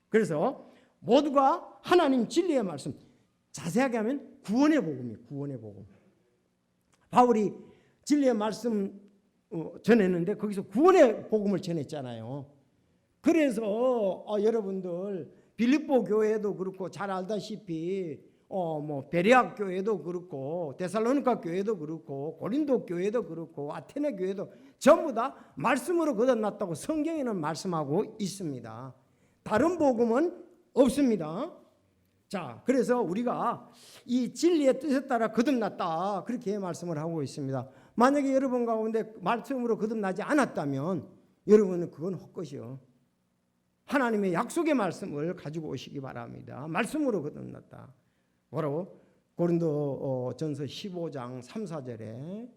그래서 모두가 하나님 진리의 말씀 자세하게 하면 구원의 복음이에요. 구원의 복음. 바울이 진리의 말씀 전했는데 거기서 구원의 복음을 전했잖아요. 그래서 여러분들 빌립보 교회도 그렇고 잘 알다시피 베레아 교회도 그렇고 데살로니가 교회도 그렇고 고린도 교회도 그렇고 아테네 교회도 전부 다 말씀으로 거듭났다고 성경에는 말씀하고 있습니다. 다른 복음은 없습니다. 자, 그래서 우리가 이 진리의 뜻에 따라 거듭났다 그렇게 말씀을 하고 있습니다. 만약에 여러분 가운데 말씀으로 거듭나지 않았다면 여러분은 그건 헛것이요. 하나님의 약속의 말씀을 가지고 오시기 바랍니다. 말씀으로 거듭났다. 바로 고린도 전서 15장 3, 4절에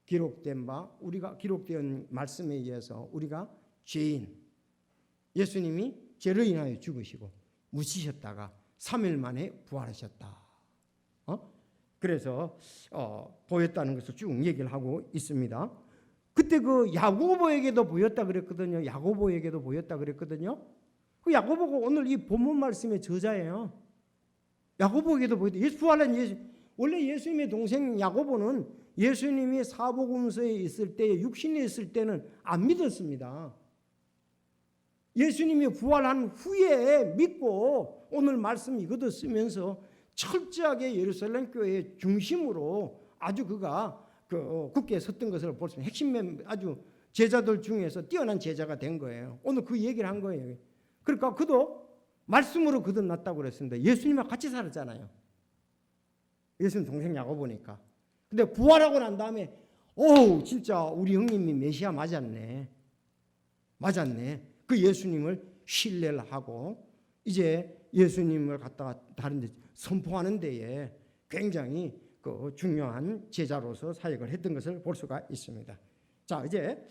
기록된 바 우리가 기록된 말씀에 의해서 우리가 죄인 예수님이 죄를 인하여 죽으시고 묻히셨다가 3일 만에 부활하셨다. 그래서 보였다는 것을 쭉 얘기를 하고 있습니다. 그때 그 야고보에게도 보였다 그랬거든요. 야고보에게도 보였다 그랬거든요. 그 야고보가 오늘 이 본문 말씀의 저자예요. 야고보에게도 보였다. 부활한 예수. 원래 예수님의 동생 야고보는 예수님이 사복음서에 있을 때 육신에 있을 때는 안 믿었습니다. 예수님이 부활한 후에 믿고 오늘 말씀 이것도 쓰면서 철저하게 예루살렘 교회의 중심으로 아주 그가 굳게 섰던 것을 볼 수 있습니다. 핵심 아주 제자들 중에서 뛰어난 제자가 된 거예요. 오늘 그 얘기를 한 거예요. 그러니까 그도 말씀으로 거듭났다고 그랬습니다. 예수님과 같이 살았잖아요. 예수님 동생 야고보니까. 근데 부활하고 난 다음에 진짜 우리 형님이 메시아 맞았네. 그 예수님을 신뢰를 하고 이제 예수님을 갖다가 다른 데 선포하는 데에 굉장히 그 중요한 제자로서 사역을 했던 것을 볼 수가 있습니다. 자, 이제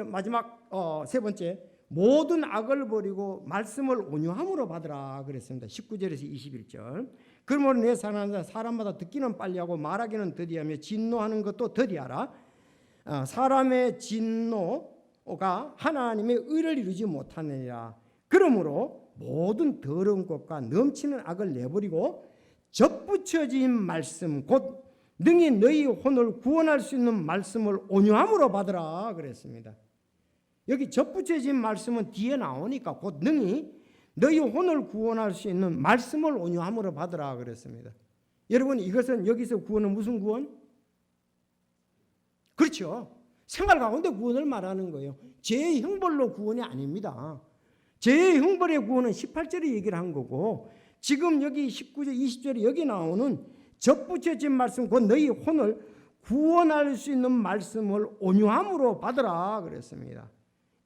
마지막 세 번째 모든 악을 버리고 말씀을 온유함으로 받으라 그랬습니다. 19절에서 21절. 그러므로 내 사람마다 듣기는 빨리하고 말하기는 더디하며 진노하는 것도 더디하라. 사람의 진노가 하나님의 의를 이루지 못하느니라. 그러므로 모든 더러운 것과 넘치는 악을 내버리고 접붙여진 말씀 곧 능히 너희 혼을 구원할 수 있는 말씀을 온유함으로 받으라 그랬습니다. 여기 접붙여진 말씀은 뒤에 나오니까 곧 능히 너희 혼을 구원할 수 있는 말씀을 온유함으로 받으라 그랬습니다. 여러분 이것은 여기서 구원은 무슨 구원? 그렇죠. 생활 가운데 구원을 말하는 거예요. 죄의 형벌로 구원이 아닙니다. 죄의 형벌의 구원은 18절에 얘기를 한 거고 지금 여기 19절 20절에 여기 나오는 접붙여진 말씀 곧 너희 혼을 구원할 수 있는 말씀을 온유함으로 받으라 그랬습니다.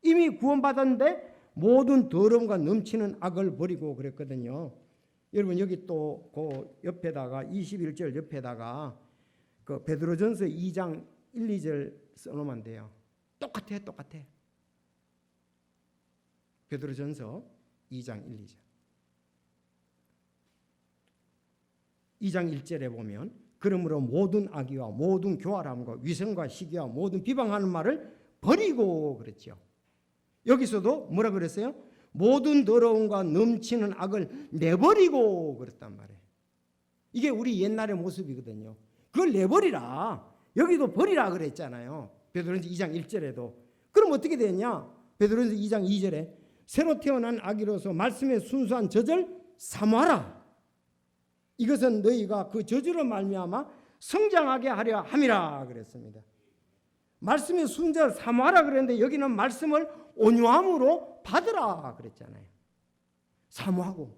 이미 구원받았는데 모든 더러움과 넘치는 악을 버리고 그랬거든요. 여러분 여기 또 그 옆에다가 21절 옆에다가 그 베드로전서 2장 1, 2절 써놓으면 돼요. 똑같아. 베드로전서 2장 1, 2절. 2장 1절에 보면 그러므로 모든 악의와 모든 교활함과 위선과 시기와 모든 비방하는 말을 버리고 그랬죠. 여기서도 뭐라 그랬어요? 모든 더러움과 넘치는 악을 내버리고 그랬단 말이에요. 이게 우리 옛날의 모습이거든요. 그걸 내버리라. 여기도 버리라 그랬잖아요. 베드로전서 2장 1절에도. 그럼 어떻게 되냐? 베드로전서 2장 2절에 새로 태어난 아기로서 말씀의 순수한 젖을 사모하라. 이것은 너희가 그 젖으로 말미암아 성장하게 하려 함이라 그랬습니다. 말씀의 순자를 사모하라 그랬는데 여기는 말씀을 온유함으로 받으라 그랬잖아요. 사모하고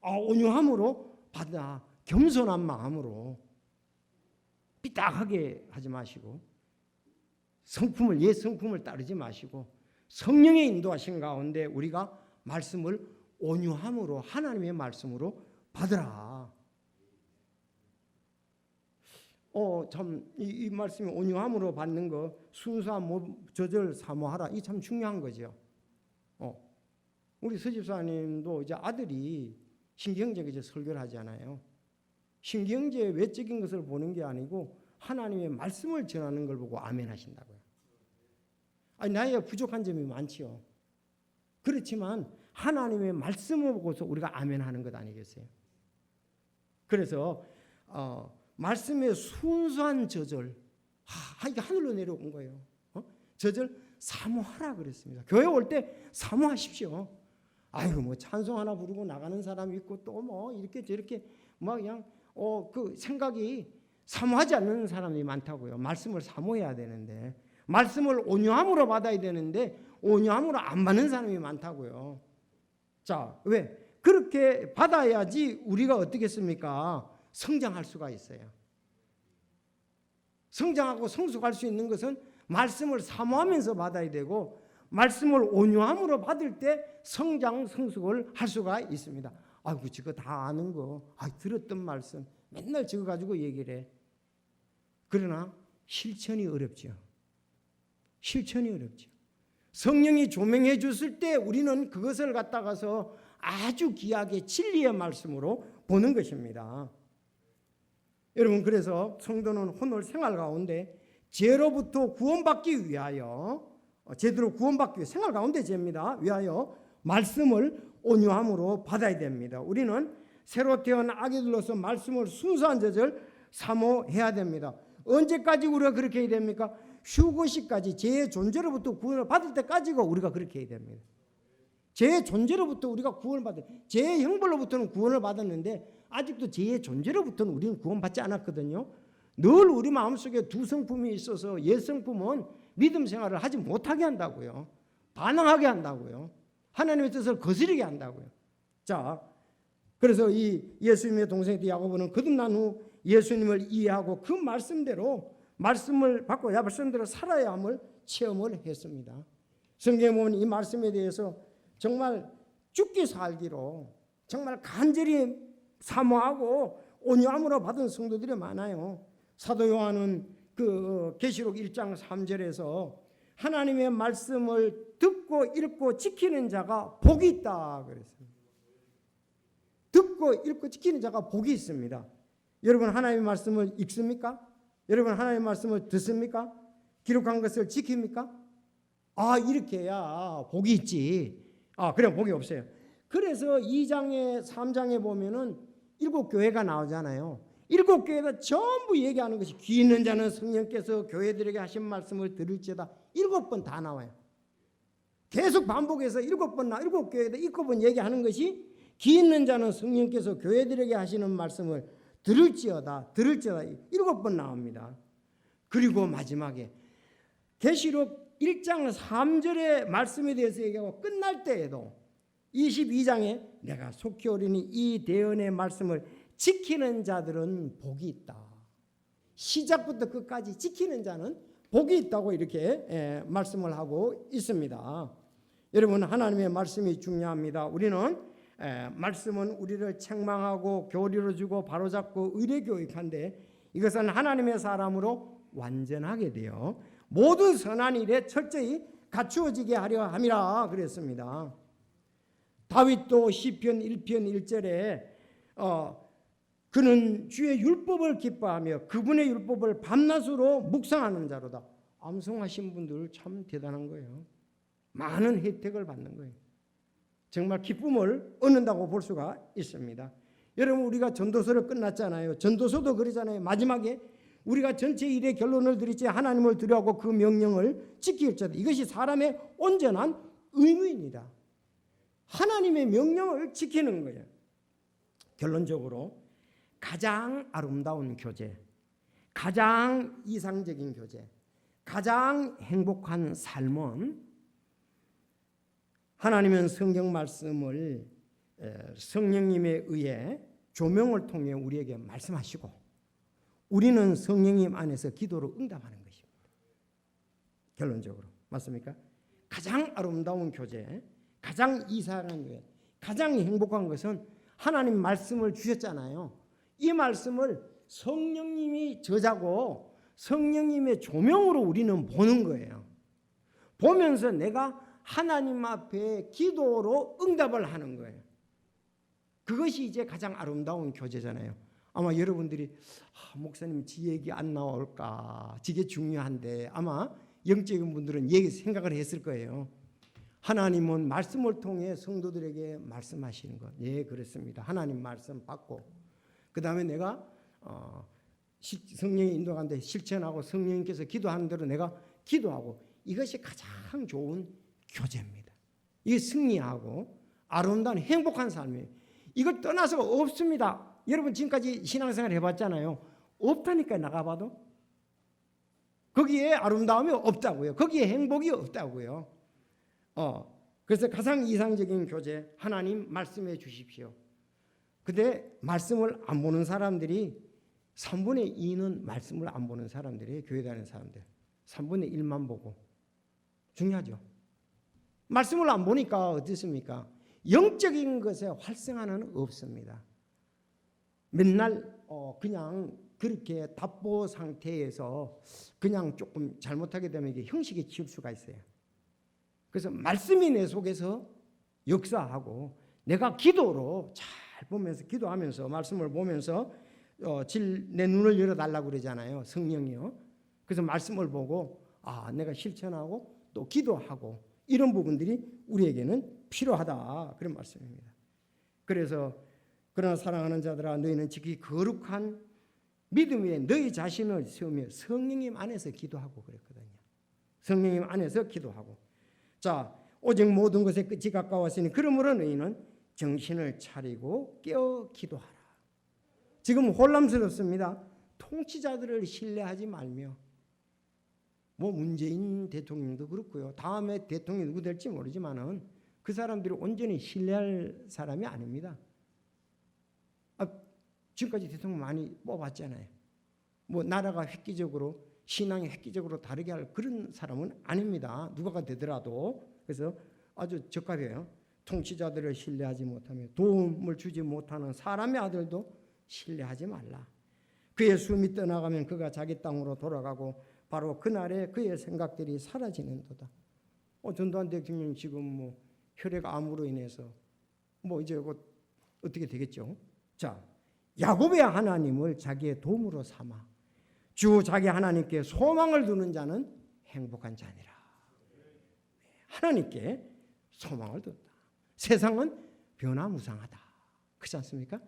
온유함으로 받아, 겸손한 마음으로 삐딱하게 하지 마시고 옛 성품을 따르지 마시고 성령의 인도하신 가운데 우리가 말씀을 온유함으로 하나님의 말씀으로 받으라. 이 말씀이 온유함으로 받는 거, 순수한 저절 사모하라. 이 참 중요한 거죠. 우리 서집사님도 이제 아들이 신경제에 설교를 하잖아요. 신경제의 외적인 것을 보는 게 아니고 하나님의 말씀을 전하는 걸 보고 아멘 하신다고요. 나이가 부족한 점이 많지요. 그렇지만 하나님의 말씀을 보고서 우리가 아멘 하는 것 아니겠어요? 그래서 말씀의 순수한 저절, 이게 하늘로 내려온 거예요. 저절 사모하라 그랬습니다. 교회 올 때 사모하십시오. 뭐 찬송 하나 부르고 나가는 사람이 있고 또 뭐 이렇게 저렇게 뭐 그냥 그 생각이 사모하지 않는 사람이 많다고요. 말씀을 사모해야 되는데, 말씀을 온유함으로 받아야 되는데 온유함으로 안 받는 사람이 많다고요. 자, 왜? 그렇게 받아야지 우리가 어떻겠습니까? 성장할 수가 있어요. 성장하고 성숙할 수 있는 것은 말씀을 사모하면서 받아야 되고 말씀을 온유함으로 받을 때 성장, 성숙을 할 수가 있습니다. 저거 다 아는 거, 들었던 말씀 맨날 저거 가지고 얘기를 해. 그러나 실천이 어렵죠. 실천이 어렵죠. 성령이 조명해 줬을 때 우리는 그것을 갖다가서 아주 귀하게 진리의 말씀으로 보는 것입니다. 여러분, 그래서 성도는 혼을 생활 가운데 죄로부터 구원받기 위하여, 제대로 구원받기 위해 생활 가운데 죄입니다. 위하여 말씀을 온유함으로 받아야 됩니다. 우리는 새로 태어난 아기들로서 말씀을 순수한 젖을 사모해야 됩니다. 언제까지 우리가 그렇게 해야 됩니까? 휴거시까지 죄의 존재로부터 구원을 받을 때까지가 우리가 그렇게 해야 됩니다. 죄의 존재로부터 우리가 구원을 받아요. 죄의 형벌로부터는 구원을 받았는데 아직도 죄의 존재로부터는 우리는 구원받지 않았거든요. 늘 우리 마음속에 두 성품이 있어서 옛 성품은 믿음 생활을 하지 못하게 한다고요. 반항하게 한다고요. 하나님의 뜻을 거스르게 한다고요. 자, 그래서 이 예수님의 동생 야고보는 거듭난 후 예수님을 이해하고 그 말씀대로 말씀을 받고 말씀대로 살아야 함을 체험을 했습니다. 성경에 보면 이 말씀에 대해서 정말 죽기 살기로 정말 간절히 사모하고 온유함으로 받은 성도들이 많아요. 사도 요한은 그 계시록 1장 3절에서 하나님의 말씀을 듣고 읽고 지키는 자가 복이 있다 그랬습니다. 듣고 읽고 지키는 자가 복이 있습니다. 여러분, 하나님의 말씀을 읽습니까? 여러분, 하나님의 말씀을 듣습니까? 기록한 것을 지킵니까? 이렇게 해야 복이 있지. 그냥 복이 없어요. 그래서 2장에 3장에 보면은 7교회가 나오잖아요. 7교회가 전부 얘기하는 것이 귀 있는 자는 성령께서 교회들에게 하신 말씀을 들을지어다. 7번 다 나와요. 계속 반복해서 7교회에다 7번 얘기하는 것이 귀 있는 자는 성령께서 교회들에게 하시는 말씀을 들을지어다 7번 나옵니다. 그리고 마지막에 계시록 1장 3절의 말씀에 대해서 얘기하고 끝날 때에도 22장에 내가 속히 오리니 이 대언의 말씀을 지키는 자들은 복이 있다. 시작부터 끝까지 지키는 자는 복이 있다고 이렇게 말씀을 하고 있습니다. 여러분, 하나님의 말씀이 중요합니다. 우리는 말씀은 우리를 책망하고 교리로 주고 바로잡고 의례 교육한데 이것은 하나님의 사람으로 완전하게 되어 모든 선한 일에 철저히 갖추어지게 하려 함이라 그랬습니다. 다윗도 시편 1편 1절에 그는 주의 율법을 기뻐하며 그분의 율법을 밤낮으로 묵상하는 자로다. 암송하신 분들 참 대단한 거예요. 많은 혜택을 받는 거예요. 정말 기쁨을 얻는다고 볼 수가 있습니다. 여러분, 우리가 전도서를 끝났잖아요. 전도서도 그러잖아요. 마지막에 우리가 전체 일의 결론을 드리지 하나님을 두려워하고 그 명령을 지킬지어다. 이것이 사람의 온전한 의무입니다. 하나님의 명령을 지키는 거예요. 결론적으로 가장 아름다운 교제, 가장 이상적인 교제, 가장 행복한 삶은 하나님은 성경 말씀을 성령님에 의해 조명을 통해 우리에게 말씀하시고 우리는 성령님 안에서 기도로 응답하는 것입니다. 결론적으로 맞습니까? 가장 아름다운 교제, 가장 이상한 교제, 가장 행복한 것은 하나님 말씀을 주셨잖아요. 이 말씀을 성령님이 저자고 성령님의 조명으로 우리는 보는 거예요. 보면서 내가 하나님 앞에 기도로 응답을 하는 거예요. 그것이 이제 가장 아름다운 교제잖아요. 아마 여러분들이 목사님 지 얘기 안 나올까? 이게 중요한데 아마 영적인 분들은 얘기 생각을 했을 거예요. 하나님은 말씀을 통해 성도들에게 말씀하시는 것. 예, 그렇습니다. 하나님 말씀 받고 그 다음에 내가 성령이 인도하는데 실천하고 성령님께서 기도하는 대로 내가 기도하고 이것이 가장 좋은 교제입니다. 이게 승리하고 아름다운 행복한 삶이에요. 이걸 떠나서 없습니다. 여러분 지금까지 신앙생활 해봤잖아요. 없다니까 나가봐도. 거기에 아름다움이 없다고요. 거기에 행복이 없다고요. 그래서 가장 이상적인 교제 하나님 말씀해 주십시오. 근데 말씀을 안 보는 사람들이 3분의 2는 말씀을 안 보는 사람들이에요. 교회 다니는 사람들. 3분의 1만 보고. 중요하죠. 말씀을 안 보니까 어떻습니까? 영적인 것에 활성화는 없습니다. 맨날 그냥 그렇게 답보 상태에서 그냥 조금 잘못하게 되면 이게 형식에 치울 수가 있어요. 그래서 말씀이 내 속에서 역사하고 내가 기도로 잘 보면서 기도하면서 말씀을 보면서 내 눈을 열어달라고 그러잖아요. 성령이요. 그래서 말씀을 보고 내가 실천하고 또 기도하고 이런 부분들이 우리에게는 필요하다. 그런 말씀입니다. 그래서 그러나 사랑하는 자들아 너희는 지극히 거룩한 믿음 위에 너희 자신을 세우며 성령님 안에서 기도하고 그랬거든요. 성령님 안에서 기도하고 자 오직 모든 것에 끝이 가까웠으니 그러므로 너희는 정신을 차리고 깨어 기도하라. 지금 혼란스럽습니다. 통치자들을 신뢰하지 말며 문재인 대통령도 그렇고요. 다음에 대통령이 누구 될지 모르지만은 그 사람들이 온전히 신뢰할 사람이 아닙니다. 지금까지 대통령 많이 뽑았잖아요. 나라가 획기적으로 신앙이 획기적으로 다르게 할 그런 사람은 아닙니다. 누가가 되더라도. 그래서 아주 적합해요. 통치자들을 신뢰하지 못하며 도움을 주지 못하는 사람의 아들도 신뢰하지 말라. 그의 숨이 떠나가면 그가 자기 땅으로 돌아가고 바로 그날에 그의 생각들이 사라지는도다. 전두환 대통령 지금 혈액암으로 인해서 이제 곧 어떻게 되겠죠? 자, 야곱의 하나님을 자기의 도움으로 삼아 주 자기 하나님께 소망을 두는 자는 행복한 자니라. 하나님께 소망을 둔다. 세상은 변화무쌍하다. 그렇지 않습니까?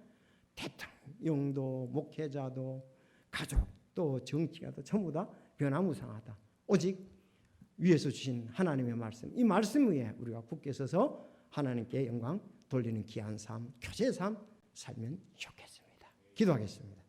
대통령도 목회자도 가족도 정치가도 전부 다 변화무쌍하다. 오직 위에서 주신 하나님의 말씀, 이 말씀 위에 우리가 굳게 서서 하나님께 영광 돌리는 귀한 삶, 교제의 삶 살면 좋겠습니다. 기도하겠습니다.